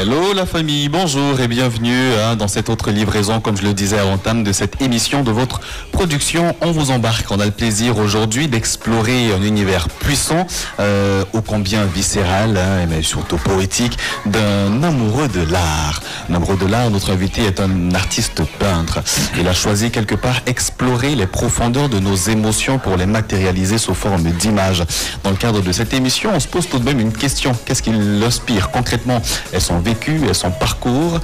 Allô la famille, bonjour et bienvenue dans cette autre livraison, comme je le disais à l'entame de cette émission de votre production. On vous embarque, on a le plaisir aujourd'hui d'explorer un univers puissant, ô combien viscéral, mais surtout poétique, d'un amoureux de l'art. Un amoureux de l'art, notre invité est un artiste peintre. Il a choisi quelque part explorer les profondeurs de nos émotions pour les matérialiser sous forme d'images. Dans le cadre de cette émission, on se pose tout de même une question. Qu'est-ce qui l'inspire concrètement? Et son vécu et son parcours.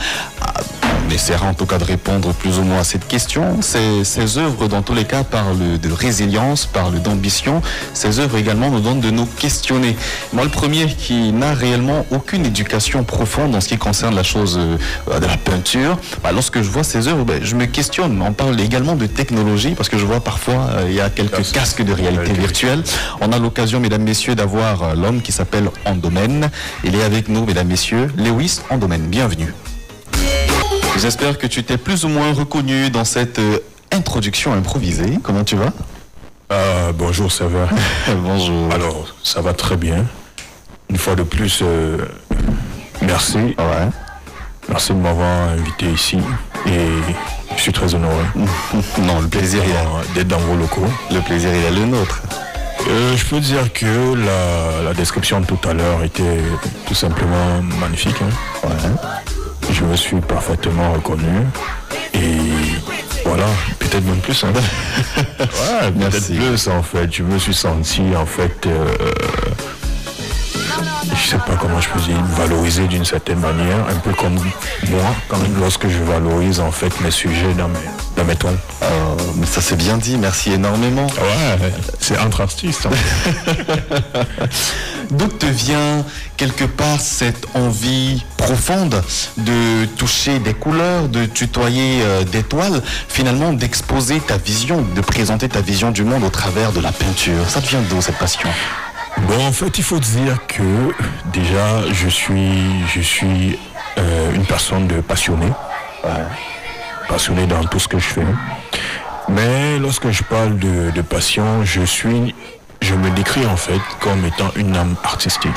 On essaiera en tout cas de répondre plus ou moins à cette question. Ces œuvres, dans tous les cas, parlent de résilience, parlent d'ambition. Ces œuvres également nous donnent de nous questionner. Moi, le premier qui n'a réellement aucune éducation profonde en ce qui concerne la chose de la peinture, lorsque je vois ces œuvres, je me questionne. On parle également de technologie parce que je vois parfois, il y a quelques casques de réalité virtuelle. On a l'occasion, mesdames, messieurs, d'avoir l'homme qui s'appelle Andomen. Il est avec nous, mesdames, messieurs, Lewis Andomen. Bienvenue. J'espère que tu t'es plus ou moins reconnu dans cette introduction improvisée. Comment tu vas? Bonjour, ça va? Bonjour. Alors, ça va très bien. Une fois de plus, merci. Ouais. Merci de m'avoir invité ici. Et je suis très honoré. Non, le plaisir d'être dans vos locaux. Le plaisir est le nôtre. Je peux dire que la description de tout à l'heure était tout simplement magnifique. Hein. Ouais. Je me suis parfaitement reconnu et voilà, peut-être même plus. Hein. Ouais, peut-être plus en fait. Je me suis senti en fait, je sais pas comment je peux dire, valorisé d'une certaine manière, un peu comme moi, quand même, lorsque je valorise en fait mes sujets dans mes tons. Mais ça c'est bien dit, merci énormément. Ouais, c'est entre artistes. Hein. D'où te vient quelque part cette envie profonde de toucher des couleurs, de tutoyer des toiles, finalement d'exposer ta vision, de présenter ta vision du monde au travers de la peinture? Ça te vient d'où cette passion? Bon, en fait, il faut dire que déjà, je suis une personne passionnée. Ouais. Passionné dans tout ce que je fais. Mais lorsque je parle de passion, je me décris en fait comme étant une âme artistique.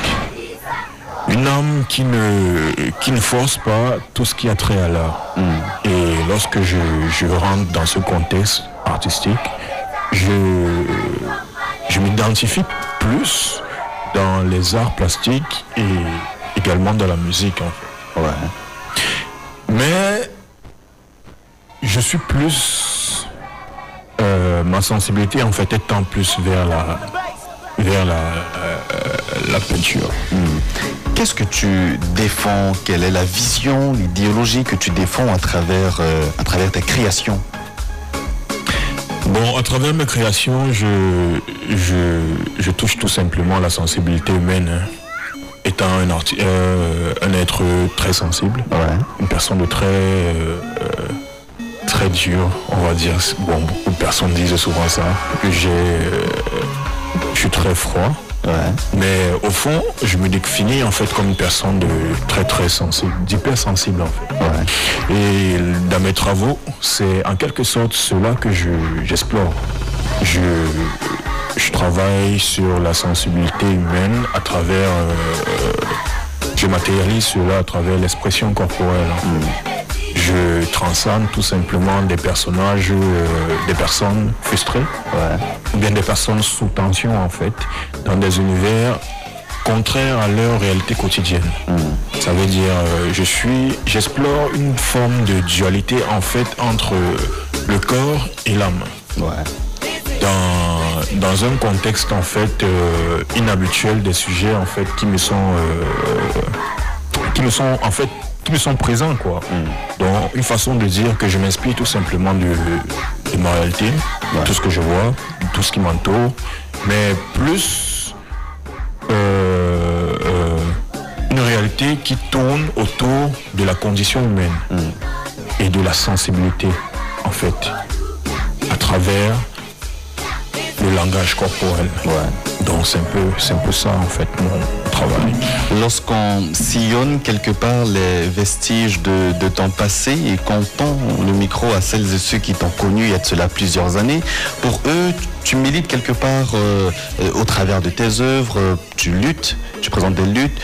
Une âme qui ne force pas tout ce qui a trait à l'art. Et lorsque je rentre dans ce contexte artistique, je m'identifie plus dans les arts plastiques et également dans la musique en fait. Ouais. Mais je suis plus ma sensibilité en fait étant plus vers la peinture. Qu'est-ce que tu défends? Quelle est la vision, l'idéologie que tu défends à travers ta création? Bon, à travers mes créations, je touche tout simplement la sensibilité humaine. Hein. Étant un être très sensible, ouais. Une personne de très dur, on va dire. Bon, beaucoup de personnes disent souvent ça, que je suis très froid. Ouais. Mais au fond, je me définis en fait comme une personne de très sensible, d'hypersensible en fait. Ouais. Et dans mes travaux, c'est en quelque sorte cela que j'explore. Je travaille sur la sensibilité humaine à travers... je matérialise cela à travers l'expression corporelle. Je transcende tout simplement des personnages, des personnes frustrées, ouais. Ou bien des personnes sous tension en fait, dans des univers contraires à leur réalité quotidienne. Ça veut dire, j'explore une forme de dualité en fait entre le corps et l'âme. Ouais. Dans un contexte en fait inhabituel, des sujets en fait qui me sont présents quoi. Donc une façon de dire que je m'inspire tout simplement de ma réalité, ouais. Tout ce que je vois, tout ce qui m'entoure, mais plus une réalité qui tourne autour de la condition humaine et de la sensibilité en fait à travers le langage corporel. Ouais. Donc c'est un peu ça en fait mon travail. Lorsqu'on sillonne quelque part les vestiges de ton passé et qu'on tend le micro à celles et ceux qui t'ont connu il y a de cela plusieurs années, pour eux, tu milites quelque part au travers de tes œuvres, tu luttes, tu présentes des luttes.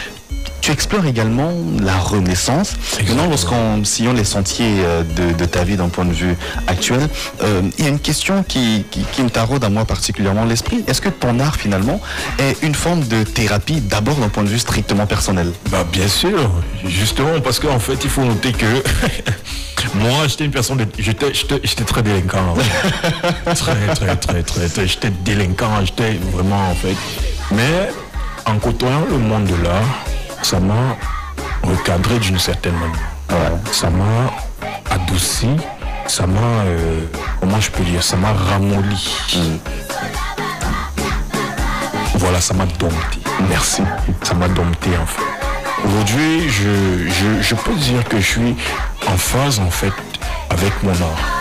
Tu explores également la renaissance. Maintenant, lorsqu'on sillonne les sentiers de ta vie d'un point de vue actuel, il y a une question qui me taraude à moi particulièrement l'esprit. Est-ce que ton art, finalement, est une forme de thérapie, d'abord d'un point de vue strictement personnel? Bah, bien sûr, justement, parce qu'en fait, il faut noter que moi, j'étais une personne, j'étais très délinquant. très, j'étais délinquant, j'étais vraiment, en fait. Mais en côtoyant le monde de l'art, ça m'a recadré d'une certaine manière. Ça m'a adouci, ça m'a, comment je peux dire, ça m'a ramolli. Voilà, ça m'a dompté. Merci. Ça m'a dompté en fait. Aujourd'hui, je peux dire que je suis en phase en fait avec mon art.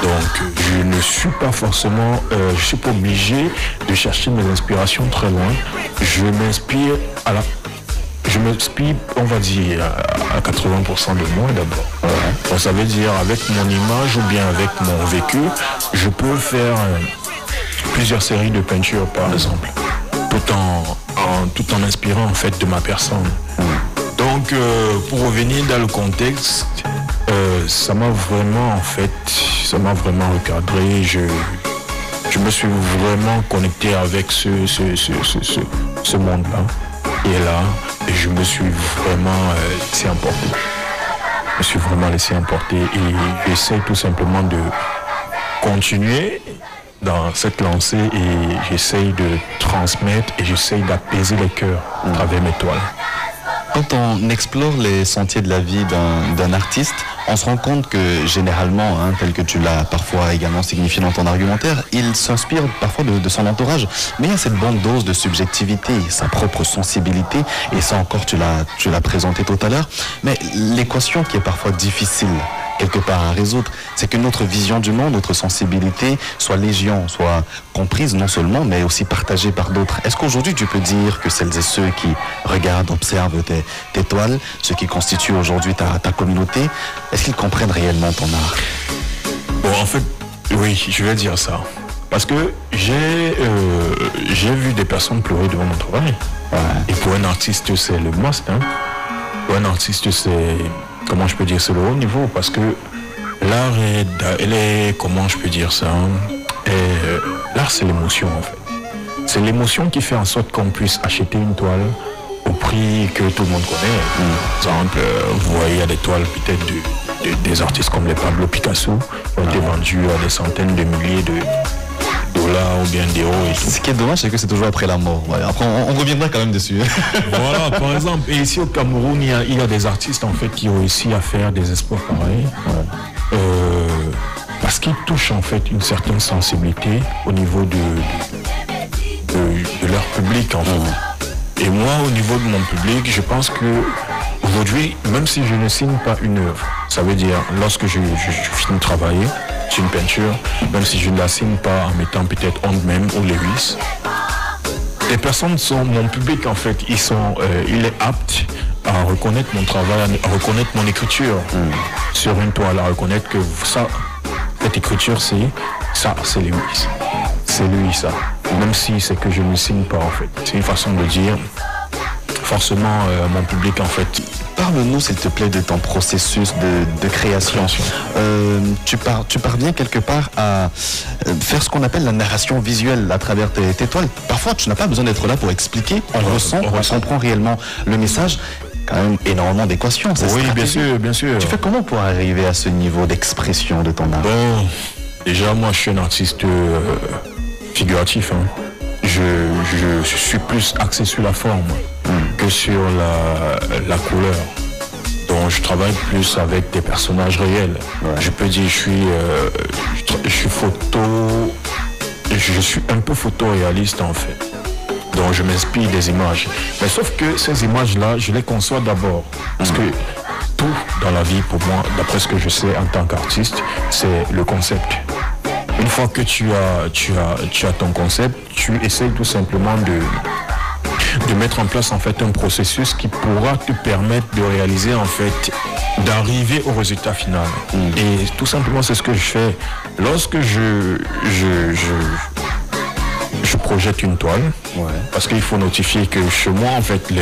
Donc, je ne suis pas forcément, je suis pas obligé de chercher mes inspirations très loin. Je m'inspire, on va dire, à 80% de moi d'abord. Donc, ça veut dire, avec mon image ou bien avec mon vécu, je peux faire plusieurs séries de peintures, par exemple, tout en inspirant, en fait, de ma personne. Donc, pour revenir dans le contexte, ça m'a vraiment, en fait, recadré. Je me suis vraiment connecté avec ce monde-là. Et là, je me suis vraiment laissé emporter. Je me suis vraiment laissé emporter et j'essaie tout simplement de continuer dans cette lancée et j'essaie de transmettre et j'essaie d'apaiser les cœurs à travers mes toiles. Quand on explore les sentiers de la vie d'un artiste, on se rend compte que généralement, tel que tu l'as parfois également signifié dans ton argumentaire, il s'inspire parfois de son entourage. Mais il y a cette bonne dose de subjectivité, sa propre sensibilité, et ça encore tu l'as présenté tout à l'heure. Mais l'équation qui est parfois difficile quelque part à résoudre, c'est que notre vision du monde, notre sensibilité soit légion, soit comprise non seulement, mais aussi partagée par d'autres. Est-ce qu'aujourd'hui tu peux dire que celles et ceux qui regardent, observent tes toiles, ceux qui constituent aujourd'hui ta communauté, est-ce qu'ils comprennent réellement ton art? Bon, en fait, oui, je vais dire ça. Parce que j'ai vu des personnes pleurer devant mon travail. Et pour un artiste, c'est le must. Pour un artiste, c'est... Comment je peux dire, c'est le haut niveau parce que l'art elle est, comment je peux dire ça, l'art c'est l'émotion en fait. C'est l'émotion qui fait en sorte qu'on puisse acheter une toile au prix que tout le monde connaît. Par exemple, vous voyez, il y a des toiles peut-être des artistes comme les Pablo Picasso qui ont été vendus à des centaines de milliers de dollars ou bien d'euros et tout. Ce qui est dommage, c'est que c'est toujours après la mort. Après, on reviendra quand même dessus. Voilà, par exemple. Et ici au Cameroun, il y a des artistes en fait qui ont réussi à faire des exploits pareils. Parce qu'ils touchent en fait une certaine sensibilité au niveau de leur public en fait. Et moi, au niveau de mon public, je pense que aujourd'hui, même si je ne signe pas une œuvre, ça veut dire lorsque je finis de travailler, une peinture, même si je ne la signe pas en mettant peut-être honte même ou Lewis. Les personnes sont mon public en fait, il est apte à reconnaître mon travail, à reconnaître mon écriture sur une toile, à reconnaître que ça, cette écriture c'est Lewis. C'est lui ça. Même si c'est que je ne signe pas en fait. C'est une façon de dire forcément mon public en fait. Parle-nous s'il te plaît de ton processus de création. Tu parviens quelque part à faire ce qu'on appelle la narration visuelle à travers tes toiles. Parfois tu n'as pas besoin d'être là pour expliquer, on ressent, on comprend réellement le message. Quand même énormément d'équations. Oui, bien sûr. Tu fais comment pour arriver à ce niveau d'expression de ton art? Bon, déjà moi je suis un artiste figuratif. Je suis plus axé sur la forme que sur la couleur. Donc je travaille plus avec des personnages réels. Je peux dire je suis un peu photoréaliste en fait. Donc je m'inspire des images. Mais sauf que ces images-là, je les conçois d'abord. Parce que tout dans la vie, pour moi, d'après ce que je sais en tant qu'artiste, c'est le concept. Une fois que tu as ton concept, tu essayes tout simplement de mettre en place en fait un processus qui pourra te permettre de réaliser en fait, d'arriver au résultat final. Et tout simplement c'est ce que je fais. Lorsque je projette une toile, parce qu'il faut notifier que chez moi, en fait,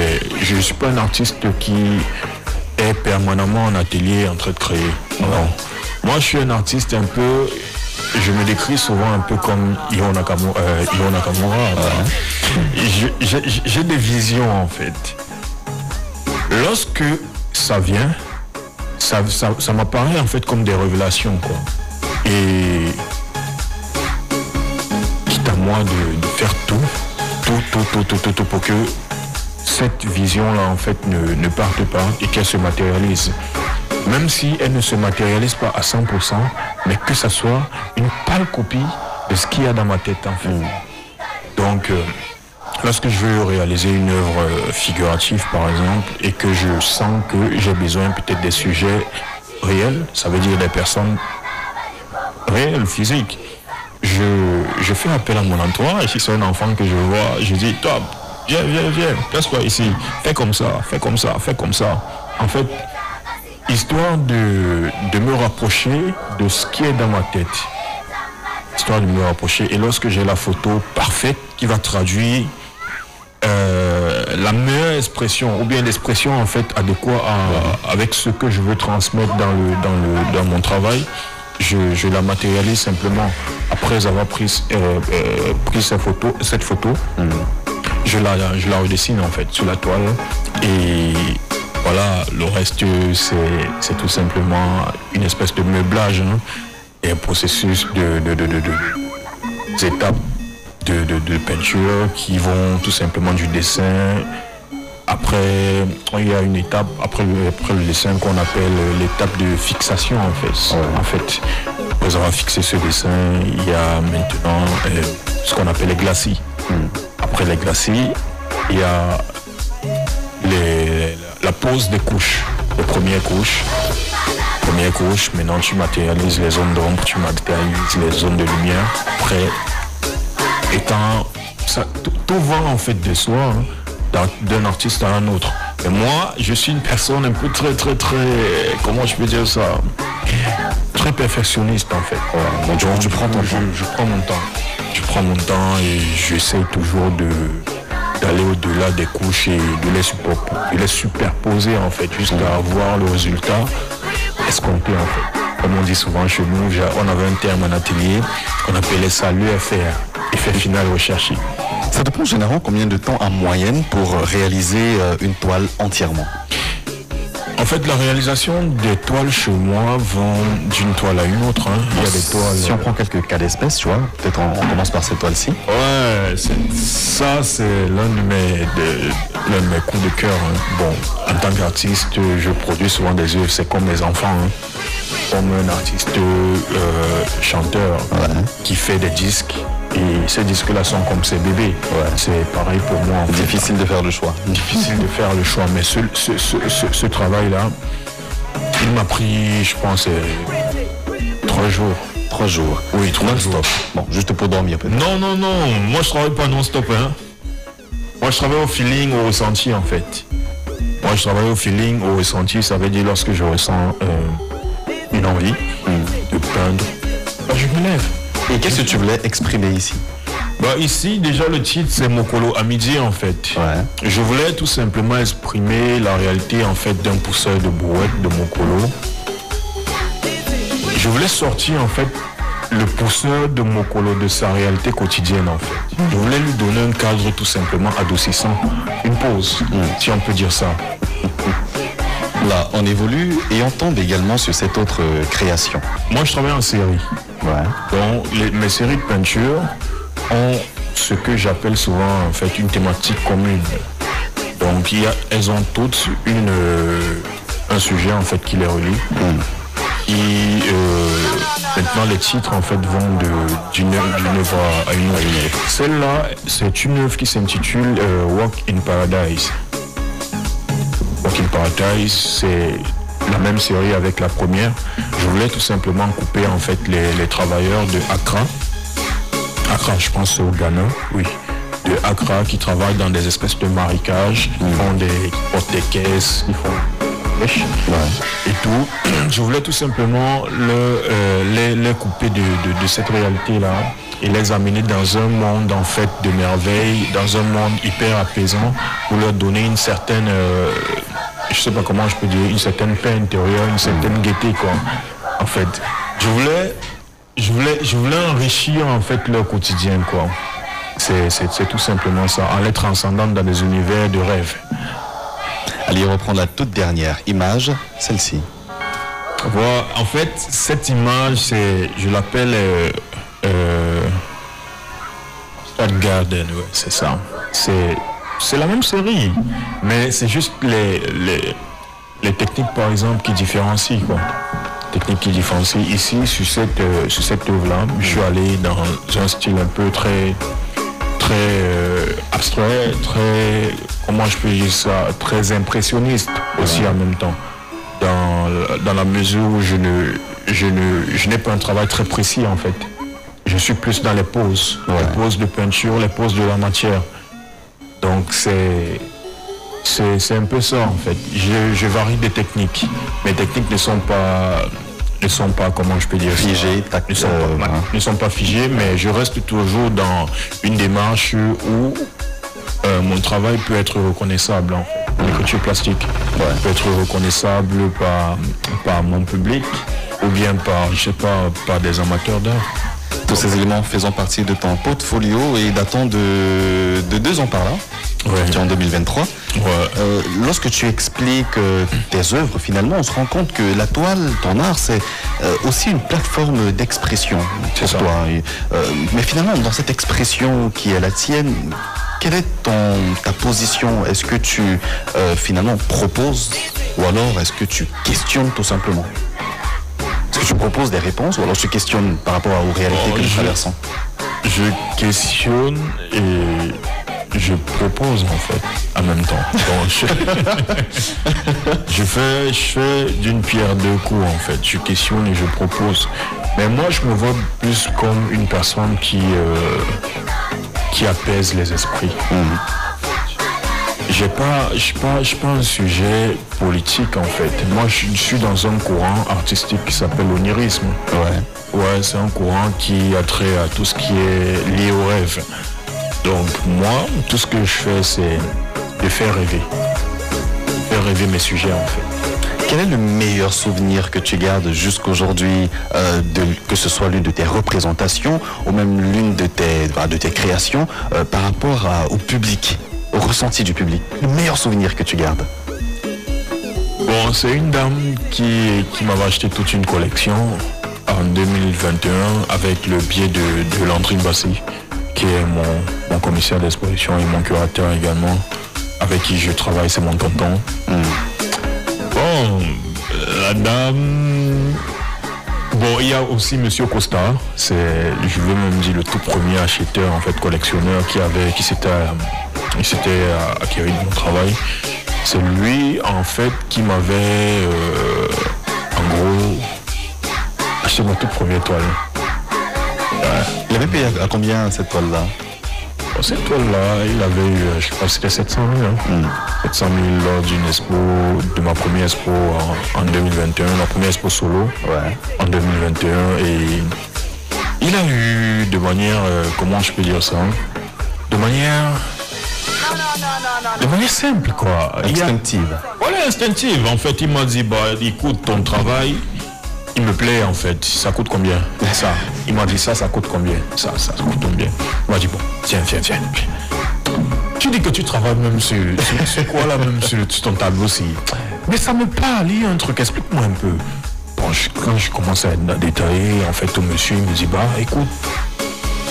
je ne suis pas un artiste qui est permanemment en atelier en train de créer. Non. Moi, je suis un artiste un peu... Je me décris souvent un peu comme Hiro Nakamura. J'ai des visions, en fait. Lorsque ça vient, ça m'apparaît, en fait, comme des révélations, quoi. Et... quitte à moi de faire tout pour que cette vision-là, en fait, ne parte pas et qu'elle se matérialise. Même si elle ne se matérialise pas à 100%, mais que ça soit une pâle copie de ce qu'il y a dans ma tête, en fait. Donc, lorsque je veux réaliser une œuvre figurative, par exemple, et que je sens que j'ai besoin peut-être des sujets réels, ça veut dire des personnes réelles, physiques, je fais appel à mon entourage. Et si c'est un enfant que je vois, je dis, top, viens, place-toi ici, fais comme ça. En fait, histoire de me rapprocher de ce qui est dans ma tête. Histoire de me rapprocher. Et lorsque j'ai la photo parfaite qui va traduire la meilleure expression, ou bien l'expression en fait adéquate avec ce que je veux transmettre dans mon travail, je la matérialise simplement. Après avoir pris cette photo, je la redessine en fait sur la toile. Et voilà, le reste c'est tout simplement une espèce de meublage, hein, et un processus d'étapes de peinture qui vont tout simplement du dessin. Après, il y a une étape, après le dessin qu'on appelle l'étape de fixation en fait. Après avoir fixé ce dessin, il y a maintenant ce qu'on appelle les glacis. Après les glacis, il y a la pose des couches, les premières couches. Maintenant tu matérialises les zones d'ombre, tu matérialises les zones de lumière. Après, tout va en fait de soi, hein, d'un artiste à un autre. Et moi, je suis une personne un peu très, comment je peux dire ça, très perfectionniste en fait. Donc je prends mon temps et j'essaie toujours d'aller au-delà des couches et de les superposer en fait, jusqu'à avoir le résultat escompté en fait. Comme on dit souvent chez nous, on avait un terme en atelier, on appelait ça l'EFR, effet final recherché. Ça te prend généralement combien de temps en moyenne pour réaliser une toile entièrement? En fait, la réalisation des toiles chez moi vont d'une toile à une autre. Hein. Il y a des toiles... Si on prend quelques cas d'espèce, tu vois, peut-être on commence par cette toile-ci. Ouais, ça c'est l'un de mes coups de cœur. Hein. Bon, en tant qu'artiste, je produis souvent des œuvres, c'est comme mes enfants. Hein. Comme un artiste chanteur qui fait des disques. Et ces disques-là sont comme ses bébés. Ouais. C'est pareil pour moi. En fait. Difficile de faire le choix. Difficile de faire le choix. Mais ce travail-là, il m'a pris, je pense, 3 jours. 3 jours. Oui, 3 jours. Non-stop. Bon, juste pour dormir peut-être. Non. Moi, je travaille pas non-stop. Hein. Moi, je travaille au feeling, au ressenti, en fait. Moi, je travaille au feeling, au ressenti. Ça veut dire lorsque je ressens une envie de peindre, je me lève. Et qu'est-ce que tu voulais exprimer ici? Ici, déjà, le titre, c'est Mokolo à midi, en fait. Ouais. Je voulais tout simplement exprimer la réalité, en fait, d'un pousseur de brouette de Mokolo. Je voulais sortir, en fait, le pousseur de Mokolo de sa réalité quotidienne, en fait. Je voulais lui donner un cadre tout simplement adoucissant. Une pause, si on peut dire ça. Là, on évolue et on tombe également sur cette autre création. Moi, je travaille en série. Ouais. Donc, mes séries de peinture ont ce que j'appelle souvent en fait une thématique commune. Donc, elles ont toutes un sujet en fait qui les relie. Et maintenant, les titres en fait vont d'une œuvre à une autre. Celle-là, c'est une œuvre qui s'intitule Walk in Paradise. Walk in Paradise, c'est la même série avec la première. Je voulais tout simplement couper en fait les travailleurs de Accra. Accra, je pense au Ghana, oui. De Accra qui travaillent dans des espèces de marécages. Ils portent des caisses, pêche et tout. Je voulais tout simplement les couper de cette réalité-là et les amener dans un monde en fait de merveille, dans un monde hyper apaisant, pour leur donner une certaine, je sais pas comment je peux dire, une certaine paix intérieure, une certaine gaieté quoi. En fait, je voulais enrichir en fait leur quotidien quoi. C'est tout simplement ça, en les transcendant dans des univers de rêve. Allez reprendre la toute dernière image, celle-ci. Voilà, en fait, cette image, je l'appelle Stad Garden, ouais, c'est ça. C'est la même série, mais c'est juste les techniques, par exemple, qui différencient, quoi. Techniques qui différencient. Ici, sur cette œuvre-là, je suis allé dans un style un peu très abstrait, très, comment je peux dire ça, très impressionniste aussi en même temps. Dans la mesure où je n'ai pas un travail très précis en fait. Je suis plus dans les poses de peinture, les poses de la matière. Donc c'est un peu ça en fait. Je varie des techniques. Mes techniques ne sont pas, comment je peux dire, figées, ne sont pas figées, mais je reste toujours dans une démarche où mon travail peut être reconnaissable. En fait. L'écriture plastique peut être reconnaissable par mon public ou bien par des amateurs d'art. Tous ces éléments faisant partie de ton portfolio et datant de 2 ans par là, en 2023. Lorsque tu expliques tes œuvres, finalement, on se rend compte que la toile, ton art, c'est aussi une plateforme d'expression pour toi. Mais finalement, dans cette expression qui est la tienne, quelle est ta position? Est-ce que tu finalement proposes ou alors est-ce que tu questionnes tout simplement? Est-ce que tu proposes des réponses ou alors tu questionnes par rapport aux réalités que nous traversons? Je questionne et je propose en fait en même temps. Donc, je fais d'une pierre deux coups en fait. Je questionne et je propose. Mais moi je me vois plus comme une personne qui apaise les esprits. Je suis pas un sujet politique en fait. Moi je suis dans un courant artistique qui s'appelle l'onirisme. Ouais, c'est un courant qui a trait à tout ce qui est lié au rêve. Donc moi, tout ce que je fais, c'est de faire rêver mes sujets en fait. Quel est le meilleur souvenir que tu gardes jusqu'aujourd'hui, que ce soit l'une de tes représentations ou même l'une de tes créations par rapport au public, au ressenti du public? Le meilleur souvenir que tu gardes? Bon, c'est une dame qui m'avait acheté toute une collection en 2021 avec le biais de Landry Bassi, qui est mon commissaire d'exposition et mon curateur également, avec qui je travaille, c'est mon tonton. Bon, la dame... Bon, il y a aussi Monsieur Costa, je veux même dire le tout premier acheteur, en fait, collectionneur qui s'était acquéri de mon travail. C'est lui, en fait, qui m'avait, en gros, acheté mon tout premier toile. Il avait payé à combien cette toile-là? Cette toile-là, il avait eu, je crois que c'était 700 000. 700 000 lors d'une expo, de ma première expo en 2021, ma première expo solo en 2021. Et il a eu de manière, comment je peux dire ça, de manière simple quoi. Instinctive. Voilà, instinctive. En fait, il m'a dit, écoute, ton travail, il me plaît en fait. Ça coûte combien? Ça. Il m'a dit ça coûte combien? Ça coûte combien? Il m'a dit bon, tiens. Tu dis que tu travailles même sur quoi là, même sur ton tableau aussi. Mais ça me parle, il y a un truc, explique-moi un peu. Bon, quand je commence à détailler, en fait, au monsieur, il me dit écoute.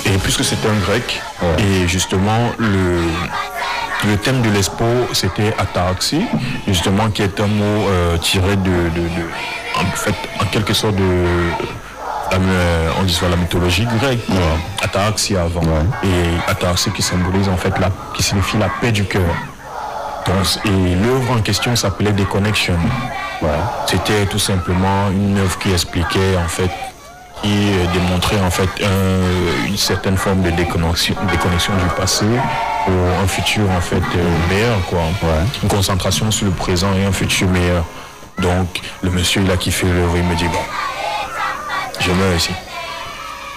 Et puisque c'était un grec, et justement le thème de l'expo c'était ataraxie, justement qui est un mot tiré en quelque sorte on dit ça, la mythologie grecque, ataraxie avant, et ataraxie qui symbolise en fait qui signifie la paix du cœur. Et l'œuvre en question s'appelait Déconnexion. C'était tout simplement une œuvre qui expliquait en fait, qui démontrait en fait une certaine forme de déconnexion du passé pour un futur en fait meilleur quoi. Une concentration sur le présent et un futur meilleur. Donc le monsieur il a kiffé l'œuvre, il me dit bon, je meurs ici.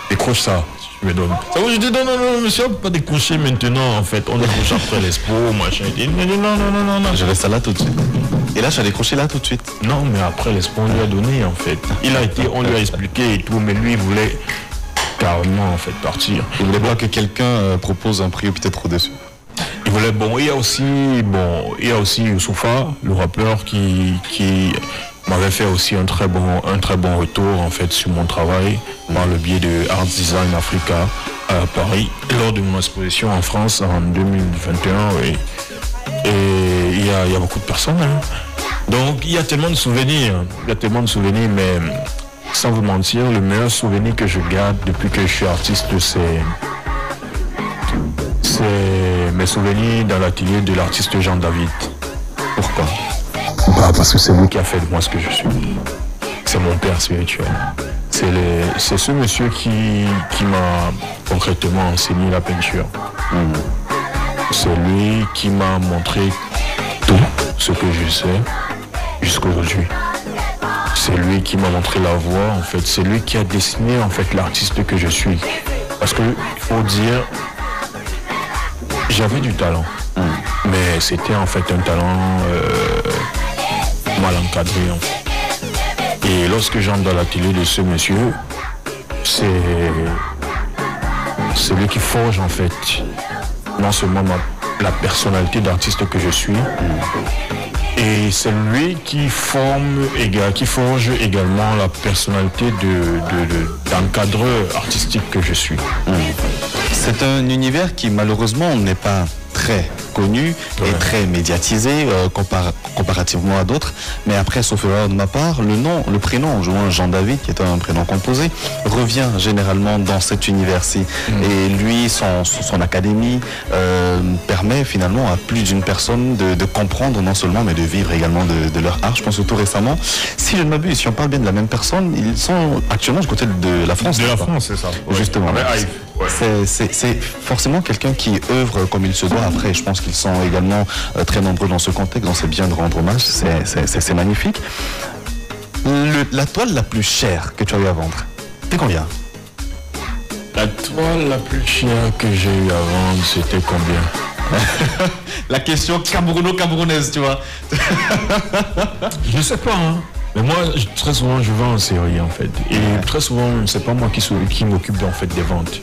Décroche ça, je me donne. Ça va, je dis non, monsieur, on peut pas décrocher maintenant en fait. On décroche après l'expo, machin. Il me dit non. Je reste là tout de suite. Et là, je suis décroché là tout de suite. Non, mais après l'expo, on lui a donné en fait. On lui a expliqué et tout, mais lui il voulait carrément en fait partir. Il voulait pas que quelqu'un propose un prix peut-être au-dessus. Il voulait, il y a aussi Youssoufa, le rappeur qui m'avait fait aussi un très bon retour en fait sur mon travail par le biais de Art Design Africa à Paris lors de mon exposition en France en 2021. Oui. Et il y a beaucoup de personnes. Hein. Donc il y a tellement de souvenirs, mais sans vous mentir, le meilleur souvenir que je garde depuis que je suis artiste, c'est mes souvenirs dans l'atelier de l'artiste Jean David. Pourquoi? Parce que c'est lui qui a fait de moi ce que je suis. C'est mon père spirituel. C'est ce monsieur qui m'a concrètement enseigné la peinture. C'est lui qui m'a montré tout ce que je sais jusqu'à aujourd'hui. C'est lui qui m'a montré la voie, en fait. C'est lui qui a dessiné, en fait, l'artiste que je suis. Parce que, il faut dire, j'avais du talent. Mais c'était, en fait, un talent mal encadré, en fait. Et lorsque j'entre dans l'atelier de ce monsieur, c'est lui qui forge, en fait, non seulement la personnalité d'artiste que je suis, et c'est lui qui forge également la personnalité d'encadreur artistique que je suis. C'est un univers qui malheureusement n'est pas très connu et très médiatisé comparativement à d'autres. Mais après, sauf erreur de ma part, le prénom, Jean David, qui est un prénom composé, revient généralement dans cet univers-ci. Et lui, son académie permet finalement à plus d'une personne de comprendre non seulement, mais de vivre également de leur art. Je pense que tout récemment, si je ne m'abuse, si on parle bien de la même personne, ils sont actuellement du côté de la France. De la France, c'est ça. Justement. C'est forcément quelqu'un qui œuvre comme il se doit. Après, je pense qu'ils sont également très nombreux dans ce contexte, donc c'est bien de rendre hommage, c'est magnifique. La toile la plus chère que tu as eu à vendre, c'était combien? La toile la plus chère que j'ai eu à vendre, c'était combien? La question camerounaise, tu vois. Je sais pas, hein. Mais moi, très souvent, je vends en série, en fait. Et très souvent, c'est pas moi qui m'occupe, en fait, des ventes.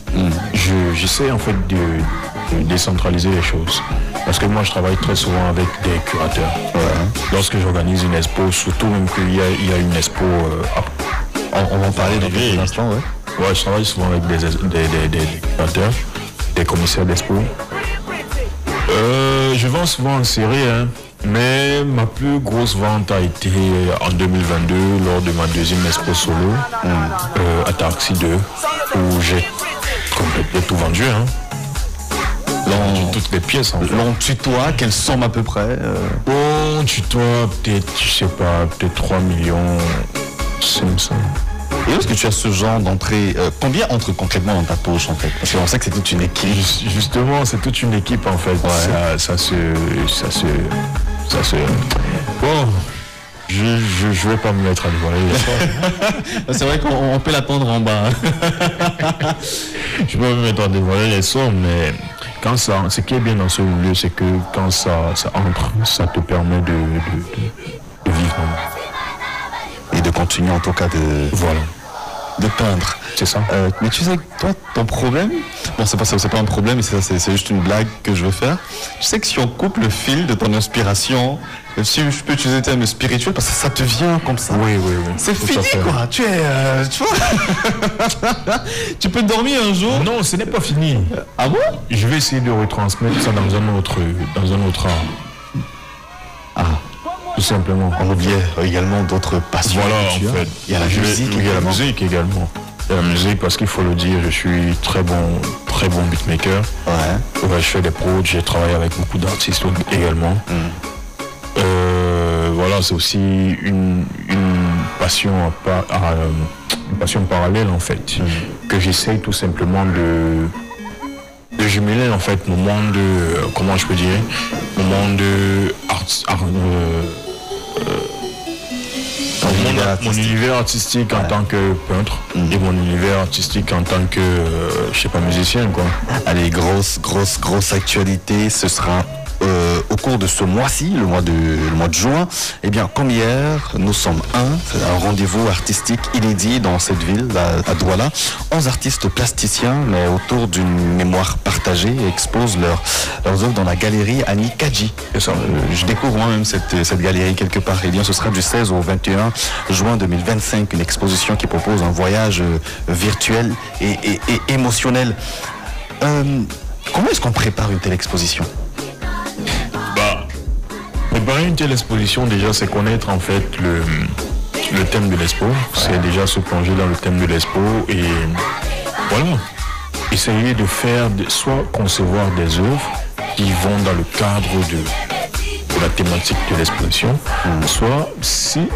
J'essaie, en fait, de décentraliser les choses. Parce que moi, je travaille très souvent avec des curateurs. Lorsque j'organise une expo, surtout même qu'il y a une expo... on va en parler dans quelques instants, Ouais, je travaille souvent avec des curateurs, des commissaires d'expo. Je vends souvent en série, hein. Mais ma plus grosse vente a été en 2022 lors de ma deuxième expo solo à Taxi 2 où j'ai complètement tout vendu. Hein. Toutes les pièces. En fait. L'on tutoie, quelle somme à peu près On tutoie peut-être, je sais pas, peut-être 3 millions 500. Et où est-ce que tu as ce genre d'entrée combien entre concrètement dans ta poche en fait? Parce qu'on sait que c'est toute une équipe. Justement, c'est toute une équipe en fait. Ouais. Ça se... Bon, je vais pas me mettre à dévoiler. C'est vrai qu'on peut l'attendre en bas. Je vais pas me mettre à dévoiler les sommes, mais quand ça, ce qui est bien dans ce lieu, c'est que quand ça entre, ça te permet de vivre. Et de continuer en tout cas de peindre. C'est ça. Mais tu sais, toi, ton problème, bon, c'est pas un problème, c'est juste une blague que je veux faire. Tu sais que si on coupe le fil de ton inspiration, si je peux utiliser le terme spirituel, parce que ça te vient comme ça. Oui. C'est fini, quoi. Tu vois, tu peux dormir un jour. Non, ce n'est pas fini. Ah bon? Je vais essayer de retransmettre ça dans un autre art. Ah. Tout simplement. On oublie également d'autres passions. Voilà, en fait. Il y a la musique également. Il y a la musique également. La musique, parce qu'il faut le dire, je suis très bon beatmaker. Ouais, je fais des prods, j'ai travaillé avec beaucoup d'artistes également. Voilà, c'est aussi une passion parallèle en fait, que j'essaye tout simplement de jumeler en fait mon monde, mon monde mon univers artistique en tant que peintre et mon univers artistique en tant que, je sais pas, musicien, quoi. Allez, grosse actualité, ce sera au cours de ce mois-ci, le mois de juin. Eh bien, comme hier, nous sommes c'est un rendez-vous artistique inédit dans cette ville, à Douala. 11 artistes plasticiens, mais autour d'une mémoire partagée, exposent leurs œuvres dans la galerie Annie Kadji. Je découvre moi-même cette galerie quelque part. Eh bien, ce sera du 16 au 21 juin 2025, une exposition qui propose un voyage virtuel et émotionnel. Comment est-ce qu'on prépare une telle exposition ? Préparer une telle exposition, déjà, c'est connaître en fait le thème de l'expo. C'est déjà se plonger dans le thème de l'expo et voilà. Essayer de faire, soit concevoir des œuvres qui vont dans le cadre de la thématique de l'exposition, soit si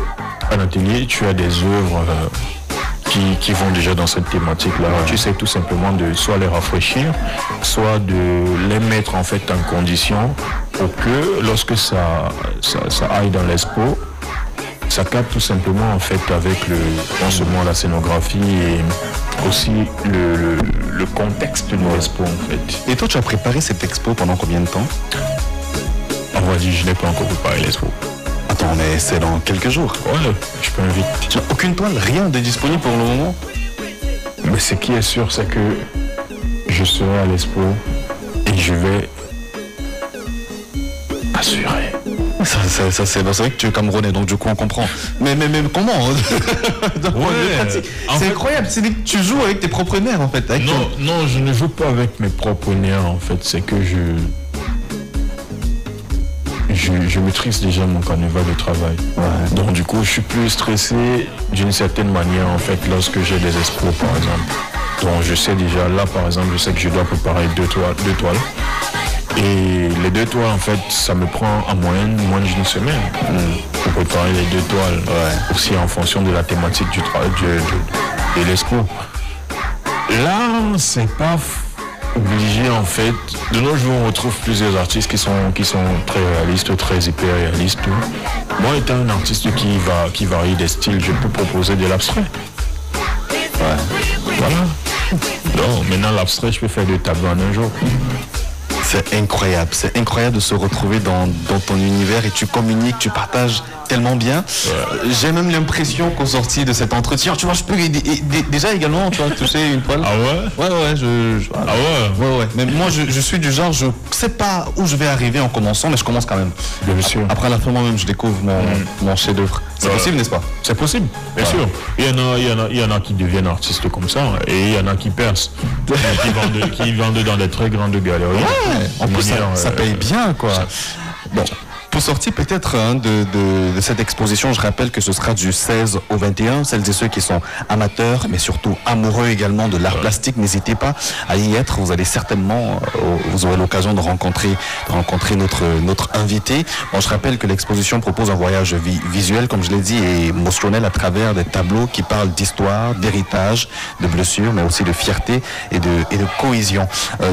à l'atelier tu as des œuvres qui vont déjà dans cette thématique-là. Tu sais tout simplement de soit les rafraîchir, soit de les mettre en fait en condition pour que lorsque ça aille dans l'expo, ça capte tout simplement en fait avec non seulement la scénographie et aussi le contexte de l'expo en fait. Et toi tu as préparé cette expo pendant combien de temps ? On va dire je n'ai pas encore préparé l'expo. Attends, mais c'est dans quelques jours. Ouais, je peux inviter. Tu n'as aucune toile, rien de disponible pour le moment ? Mais ce qui est sûr, c'est que je serai à l'expo et je vais assurer. Ça c'est vrai que tu es camerounais, donc du coup on comprend. Mais comment c'est incroyable, tu joues avec tes propres nerfs en fait. Non, je ne joue pas avec mes propres nerfs en fait, c'est que je maîtrise déjà mon carnaval de travail. Ouais. Donc du coup, je suis plus stressé d'une certaine manière en fait lorsque j'ai des expos par exemple. Donc je sais déjà, là par exemple, je sais que je dois préparer deux toiles. Et les 2 toiles en fait, ça me prend en moyenne moins d'une semaine pour préparer les 2 toiles. Ouais. Aussi en fonction de la thématique du travail de l'expo. Là, c'est pas obligé en fait. De nos jours, on retrouve plusieurs artistes qui sont très réalistes, très hyper réalistes. Moi, étant un artiste qui varie des styles, je peux proposer de l'abstrait. Ouais. Voilà. Donc maintenant, l'abstrait, je peux faire 2 tableaux en un jour. C'est incroyable de se retrouver dans ton univers et tu communiques, tu partages tellement bien. Ouais. J'ai même l'impression qu'au sorti de cet entretien, tu vois, je peux déjà également, tu vois, toucher une toile. Ah ouais? Ouais. Mais moi, je suis du genre, je sais pas où je vais arriver en commençant, mais je commence quand même. Bien sûr. Après la fin, moi-même, je découvre mon chef-d'œuvre. C'est possible, n'est-ce pas? C'est possible, bien sûr. Il y en a qui deviennent artistes comme ça, et il y en a qui percent, qui vendent dans des très grandes galeries. Ouais. En plus, ça paye bien, quoi. Bon. Pour sortir peut-être de cette exposition, je rappelle que ce sera du 16 au 21. Celles et ceux qui sont amateurs, mais surtout amoureux également de l'art plastique, n'hésitez pas à y être. Vous allez certainement, vous aurez l'occasion de rencontrer notre invité. Bon, je rappelle que l'exposition propose un voyage visuel, comme je l'ai dit, et émotionnel à travers des tableaux qui parlent d'histoire, d'héritage, de blessures, mais aussi de fierté et de cohésion.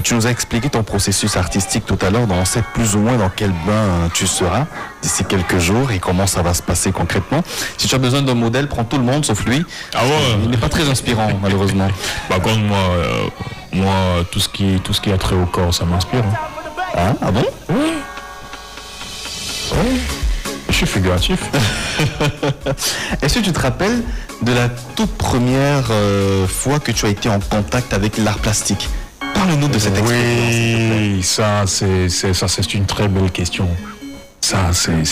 Tu nous as expliqué ton processus artistique tout à l'heure. On sait plus ou moins dans quel bain tu seras d'ici quelques jours et comment ça va se passer concrètement. Si tu as besoin d'un modèle, prends tout le monde sauf lui. Ah ouais. Il n'est pas très inspirant malheureusement. Par contre moi tout ce qui a trait au corps, ça m'inspire. Ah bon? Oui. Je suis figuratif. Est-ce que tu te rappelles de la toute première fois que tu as été en contact avec l'art plastique? Parle-nous de cette expérience. Oui, ça c'est une très belle question. Ça, c'est...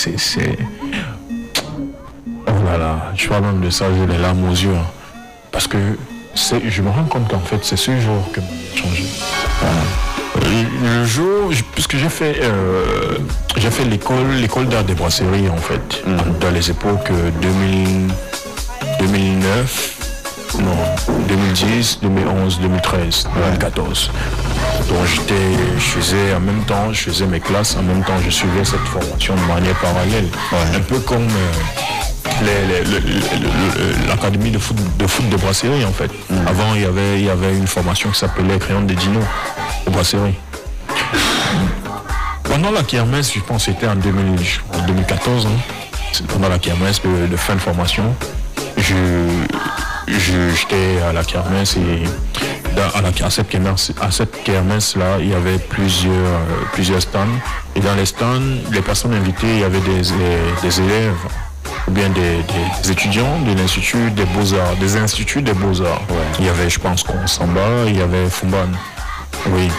Oh là là, je parle de ça, j'ai les larmes aux yeux. Hein. Parce que je me rends compte qu'en fait, c'est ce jour que m'a changé. Le jour, puisque j'ai fait l'école d'art des brasseries, en fait, dans les époques 2009, non, 2010, 2011, 2013, 2014. Donc je faisais mes classes, en même temps je suivais cette formation de manière parallèle. Ouais. Un peu comme l'académie de foot de brasserie en fait. Avant il y avait une formation qui s'appelait Crayon de Dino de brasserie. Pendant la kermesse, je pense que c'était en 2014, hein, pendant la kermesse de fin de formation, j'étais à la kermesse et à cette kermesse là, il y avait plusieurs stands. Et dans les stands, les personnes invitées, il y avait des élèves ou bien des étudiants de l'Institut des Beaux-Arts, des Instituts des Beaux-Arts. Ouais. Il y avait, je pense, Konsamba, il y avait Fumban. Oui.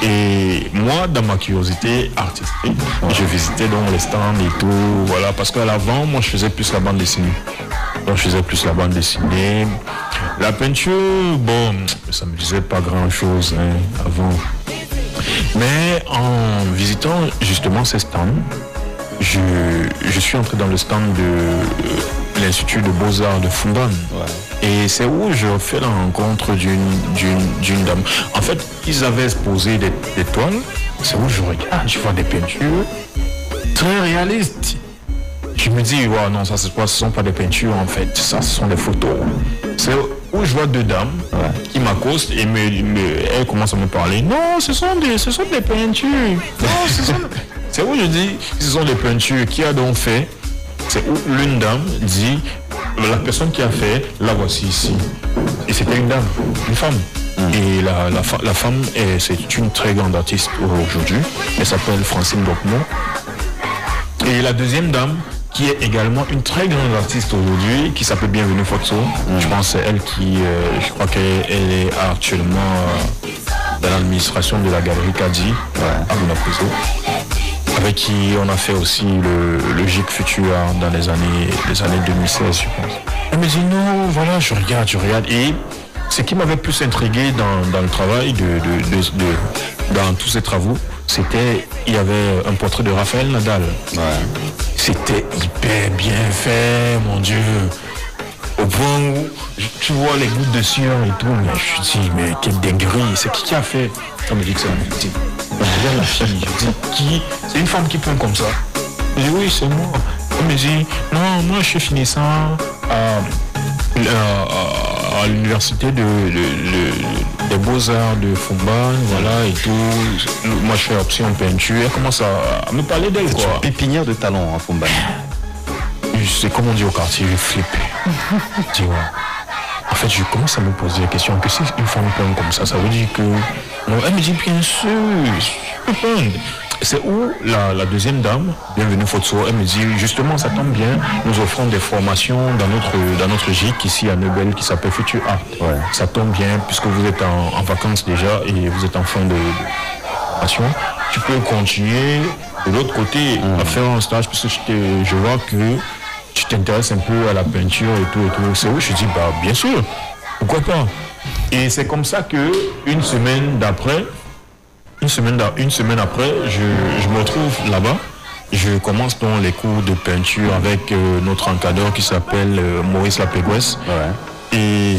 Et moi, dans ma curiosité artistique, je visitais donc les stands et tout, voilà, parce qu'à l'avant, moi, je faisais plus la bande dessinée. Donc, je faisais plus la bande dessinée. La peinture, bon, ça me disait pas grand-chose avant. Mais en visitant justement ces stands, je suis entré dans le stand de l'Institut de Beaux-Arts de Fumban. Ouais. Et c'est où je fais la rencontre d'une dame. En fait, ils avaient exposé des toiles. C'est où je regarde, je vois des peintures très réalistes. Je me dis, ouais, non, ça ce ne sont pas des peintures en fait, ça ce sont des photos. C'est où je vois deux dames qui m'accostent et elles commencent à me parler. Non, ce sont des peintures. Non, c'est où je dis, ce sont des peintures. Qui a donc fait? C'est où l'une dame dit, la personne qui a fait, la voici ici. Et c'était une dame, une femme. Et la femme, c'est une très grande artiste aujourd'hui. Elle s'appelle Francine Docmont. Et la deuxième dame, qui est également une très grande artiste aujourd'hui, qui s'appelle Bienvenue Fotso. Je pense que c'est elle qui, je crois qu'elle est actuellement dans l'administration de la galerie Kadi, à Bunaposo, avec qui on a fait aussi le GIC Futur dans les années 2016, je pense. Elle me dit non, voilà, je regarde. Et ce qui m'avait plus intrigué dans le travail, dans tous ces travaux, il y avait un portrait de Raphaël Nadal. Ouais. C'était hyper bien fait, mon Dieu. Au point où tu vois les gouttes de sueur et tout, mais je me dis, mais quelle dinguerie, c'est qui a fait? On me dit que c'est une fille. Je regarde la fille, je dis, qui? C'est une femme qui peint comme ça. Je dis, oui, c'est moi. On me dit, non, moi je suis finissant à l'université des Beaux-Arts de Fumban, voilà, et tout. Moi, je fais option peinture. Elle commence à me parler d'elle, quoi. C'est une pépinière de talent à Fumban. C'est comme on dit au quartier, je flippe. Tu vois. En fait, je commence à me poser la question, que si une femme peint comme ça veut dire que... Non, elle me dit, bien sûr, je peux peindre. C'est où la deuxième dame, Bienvenue Fotso, elle me dit justement ça tombe bien, nous offrons des formations dans notre GIC ici à Neubel qui s'appelle Future Art. Ouais. Ça tombe bien puisque vous êtes en vacances déjà et vous êtes en fin de formation. Tu peux continuer de l'autre côté à faire un stage parce que je vois que tu t'intéresses un peu à la peinture et tout. C'est où je dis bah bien sûr, pourquoi pas. Et c'est comme ça que une semaine après, je me retrouve là-bas. Je commence donc les cours de peinture avec notre encadreur qui s'appelle Maurice Lapéguès. Ouais. Et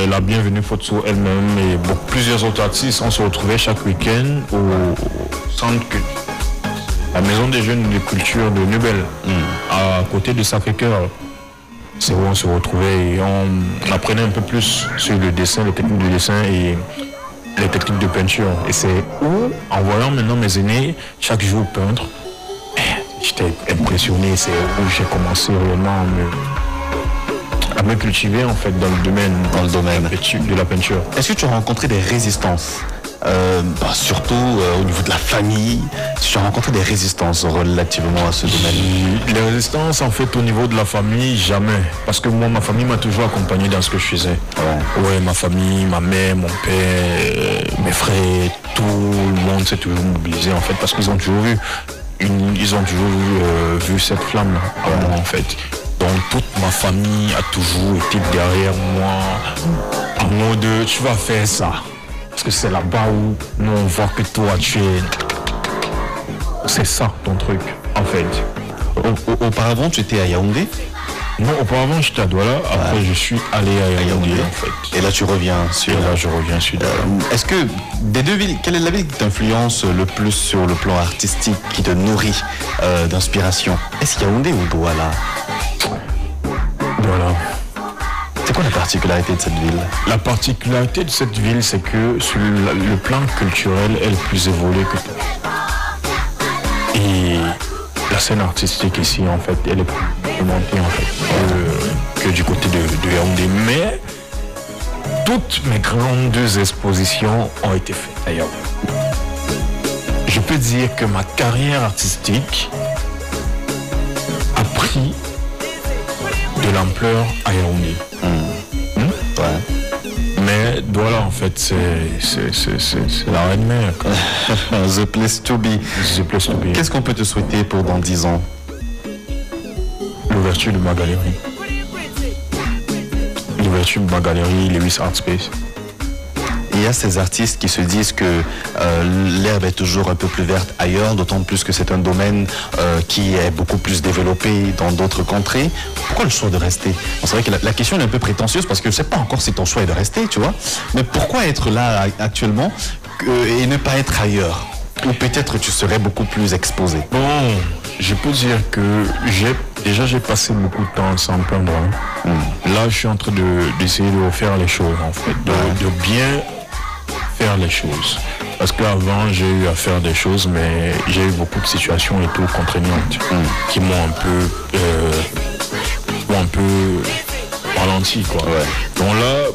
la Bienvenue Fotso elle-même et plusieurs autres artistes, on se retrouvait chaque week-end au centre, la maison des jeunes de culture de Neubel, à côté de Sacré-Cœur. C'est où on se retrouvait et on apprenait un peu plus sur le dessin, les techniques de dessin et les techniques de peinture. Et c'est où, en voyant maintenant mes aînés chaque jour peindre, j'étais impressionné. C'est où j'ai commencé réellement à me cultiver en fait dans le domaine de la peinture. Est-ce que tu as rencontré des résistances surtout au niveau de la famille, si tu as rencontré des résistances relativement à ce domaine? Les résistances en fait au niveau de la famille, jamais. Parce que moi, ma famille m'a toujours accompagné dans ce que je faisais. Ouais, ma famille, ma mère, mon père, mes frères, tout le monde s'est toujours mobilisé en fait parce qu'ils ont toujours vu cette flamme en moi en fait. Donc toute ma famille a toujours été derrière moi en mode tu vas faire ça. Parce que c'est là-bas où nous on voit que toi tu es... C'est ça ton truc en fait. Auparavant tu étais à Yaoundé? Non, auparavant j'étais à Douala, après je suis allé à Yaoundé en fait. Et là tu reviens sur... Et là je reviens sur Douala. Est-ce que des deux villes, quelle est la ville qui t'influence le plus sur le plan artistique, qui te nourrit d'inspiration? Est-ce Yaoundé ou Douala? Douala. C'est quoi la particularité de cette ville? La particularité de cette ville, c'est que sur le plan culturel, elle est plus évoluée que tout. Et la scène artistique ici, en fait, elle est plus montée, en fait, que du côté de Yaoundé. Mais toutes mes grandes expositions ont été faites à Yaoundé. Je peux dire que ma carrière artistique a pris de l'ampleur à Yaoundé. Ouais. Mais Douala, en fait, c'est la reine-mère. The place to be. The place to be. Qu'est-ce qu'on peut te souhaiter pour dans 10 ans? L'ouverture de ma galerie. L'ouverture de ma galerie, Lewis Art Space. Il y a ces artistes qui se disent que l'herbe est toujours un peu plus verte ailleurs, d'autant plus que c'est un domaine qui est beaucoup plus développé dans d'autres contrées. Pourquoi le choix de rester? C'est vrai que la question est un peu prétentieuse parce que je ne sais pas encore si ton choix est de rester, tu vois. Mais pourquoi être là actuellement et ne pas être ailleurs? Ou peut-être tu serais beaucoup plus exposé? Bon, je peux dire que j'ai passé beaucoup de temps sans me plaindre. Là, je suis en train d'essayer de refaire les choses, en fait, de bien faire les choses. Parce qu'avant, j'ai eu à faire des choses, mais j'ai eu beaucoup de situations et tout contraignantes qui m'ont un peu ralenti, quoi. Ouais. Donc là,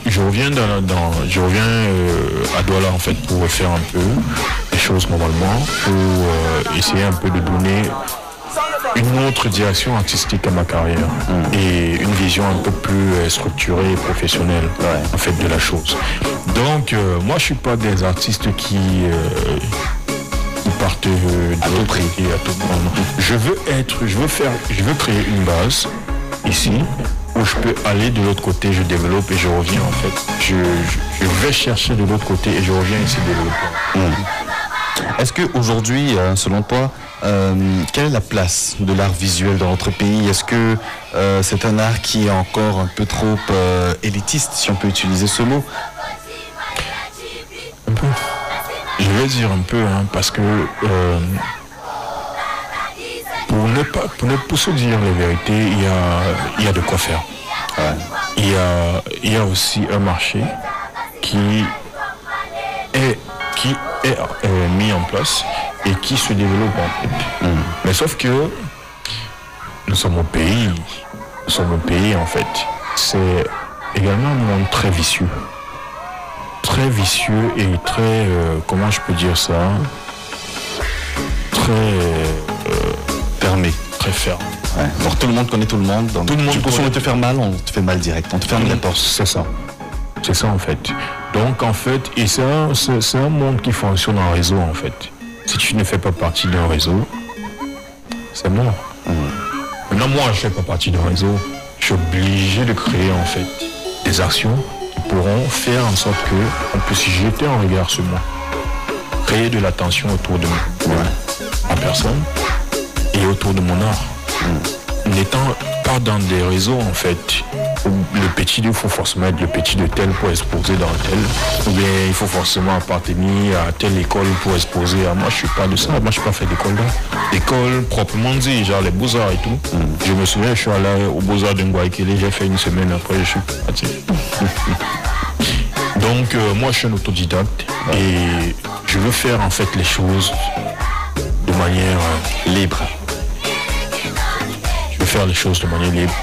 je reviens à Douala, en fait, pour refaire un peu les choses normalement, pour essayer un peu de donner une autre direction artistique à ma carrière et une vision un peu plus structurée et professionnelle en fait de la chose. Donc moi je suis pas des artistes qui partent à tout prix. Je veux créer une base ici où je peux aller de l'autre côté, je développe et je reviens en fait. Je vais chercher de l'autre côté et je reviens ici développer. Est-ce qu'aujourd'hui, selon toi, quelle est la place de l'art visuel dans notre pays? Est-ce que c'est un art qui est encore un peu trop élitiste, si on peut utiliser ce mot? Un peu. Je vais dire un peu, parce que pour se dire les vérités, il y a de quoi faire. Ouais. Il y a aussi un marché qui est mis en place et qui se développe en fait. Mais sauf que nous sommes au pays en fait. C'est également un monde très vicieux. Très vicieux et très, comment je peux dire ça, très fermé. Très ferme. Ouais. Alors tout le monde connaît tout le monde. Donc, tout le monde si on te fait mal, on te fait mal direct. On te ferme les portes. C'est ça. C'est ça en fait. Donc en fait, et c'est un monde qui fonctionne en réseau en fait. Si tu ne fais pas partie d'un réseau, c'est mort. Maintenant moi je ne fais pas partie d'un réseau. Je suis obligé de créer en fait des actions qui pourront faire en sorte qu'on puisse jeter un regard sur moi. Créer de l'attention autour de moi, en personne et autour de mon art. N'étant pas dans des réseaux en fait où le petit il faut forcément être le petit de tel pour exposer dans tel, ou bien il faut forcément appartenir à telle école pour exposer. Moi je suis pas de ça, moi je suis pas fait d'école là. École proprement dit, genre les beaux-arts et tout. Je me souviens, je suis allé aux beaux-arts de Ngouaikele, j'ai fait une semaine après, je suis parti. Donc moi je suis un autodidacte et je veux faire en fait les choses de manière libre. Faire les choses de manière libre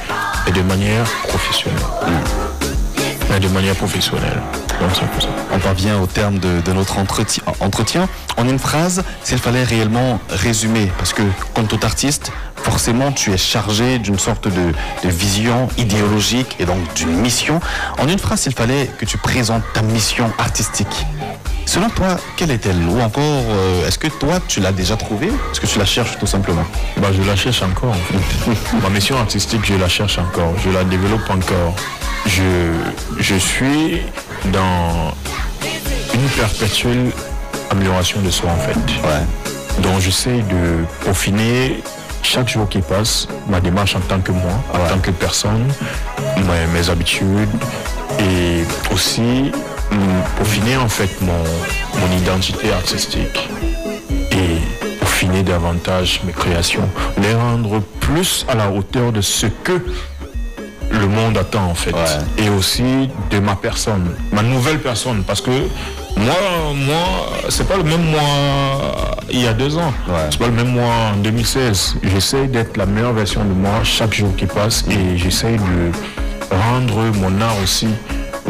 et de manière professionnelle. Et de manière professionnelle. Donc, c'est ça. On parvient au terme de notre entretien. En une phrase, s'il fallait réellement résumer, parce que comme tout artiste, forcément tu es chargé d'une sorte de vision idéologique et donc d'une mission. En une phrase, s'il fallait que tu présentes ta mission artistique, selon toi, quelle est-elle? Ou encore, est-ce que toi, tu l'as déjà trouvée? Est-ce que tu la cherches tout simplement? Je la cherche encore, en fait. Ma mission artistique, je la cherche encore. Je la développe encore. Je suis dans une perpétuelle amélioration de soi, en fait. Ouais. Donc, j'essaie de peaufiner chaque jour qui passe ma démarche en tant que moi, en tant que personne, mes habitudes et aussi peaufiner en fait mon identité artistique et peaufiner davantage mes créations, les rendre plus à la hauteur de ce que le monde attend en fait, et aussi de ma personne, ma nouvelle personne, parce que Moi, c'est pas le même moi il y a 2 ans. Ouais. C'est pas le même moi en 2016. J'essaie d'être la meilleure version de moi chaque jour qui passe et j'essaie de rendre mon art aussi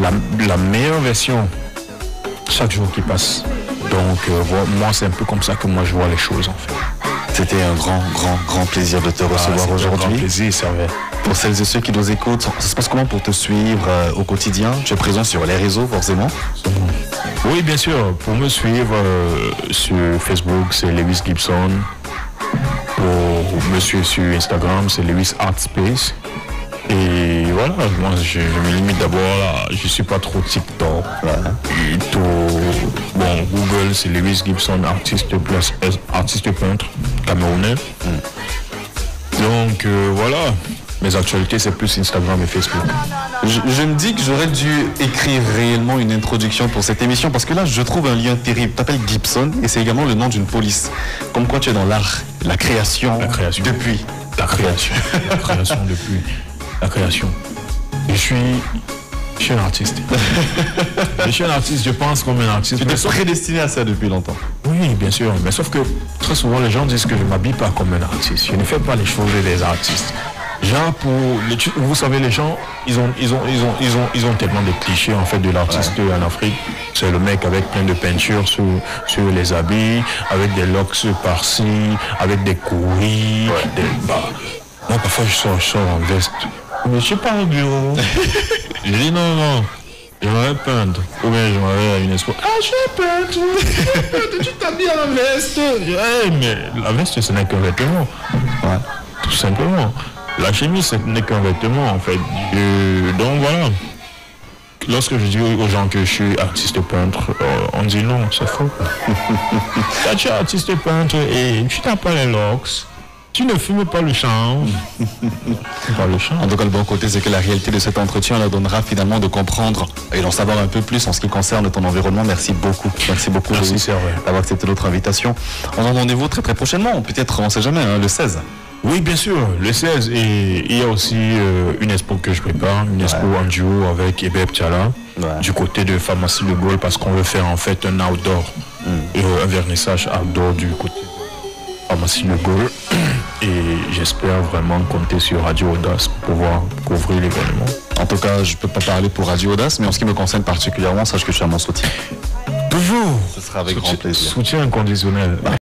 la meilleure version chaque jour qui passe. Donc moi, c'est un peu comme ça que moi je vois les choses en fait. C'était un grand plaisir de te recevoir aujourd'hui. Un grand plaisir, c'est vrai. Pour celles et ceux qui nous écoutent, ça se passe comment pour te suivre au quotidien? Tu es présent sur les réseaux forcément? Oui, bien sûr. Pour me suivre sur Facebook, c'est Lewis Gibson. Pour me suivre sur Instagram, c'est Lewis Art Space. Et voilà, moi je me limite d'abord là, je suis pas trop TikTok. Et tout, bon, Google, c'est Lewis Gibson, artiste peintre camerounais. Donc voilà, mes actualités c'est plus Instagram et Facebook. Je me dis que j'aurais dû écrire réellement une introduction pour cette émission parce que là je trouve un lien terrible. Tu t'appelles Gibson et c'est également le nom d'une police. Comme quoi tu es dans l'art, la création. Depuis. La création depuis. La création. Je suis un artiste. Je suis un artiste, je pense comme un artiste. Tu t'es prédestiné à ça depuis longtemps. Oui, bien sûr. Mais sauf que très souvent les gens disent que je ne m'habille pas comme un artiste. Je ne fais pas les choses des artistes. Genre vous savez, les gens, ils ont tellement de clichés en fait de l'artiste en Afrique. C'est le mec avec plein de peintures sur les habits, avec des locks par-ci, avec des couris, Moi parfois je sors en veste. Mais je suis pas au bureau. Je dis non, j'aimerais peindre. Ou bien j'aimerais à une expo. Ah, je suis peindre. Tu t'habilles en veste. Mais la veste, ce n'est qu'un vêtement. Ouais. Tout simplement. La chemise, ce n'est qu'un vêtement, en fait. Donc voilà. Lorsque je dis aux gens que je suis artiste peintre, on dit non, c'est faux. Quand tu es artiste peintre et tu n'as pas les locks, tu ne fumes pas le chanvre. En tout cas, le bon côté, c'est que la réalité de cet entretien la donnera finalement de comprendre et d'en savoir un peu plus en ce qui concerne ton environnement. Merci beaucoup. Merci, c'est vrai. D'avoir accepté notre invitation. On a rendez-vous très très prochainement. Peut-être, on ne sait jamais, le 16. Oui, bien sûr, le 16. Et il y a aussi une expo que je prépare, une expo en duo avec Ebeb Tchala, du côté de Pharmacie Le Gaulle, parce qu'on veut faire en fait un outdoor, un vernissage outdoor du côté de Pharmacie Le Gaulle. Et j'espère vraiment compter sur Radio Audace pour pouvoir couvrir l'événement. En tout cas, je ne peux pas parler pour Radio Audace, mais en ce qui me concerne particulièrement, sache que je suis à mon soutien. Toujours. Ce sera avec grand plaisir. Soutien inconditionnel.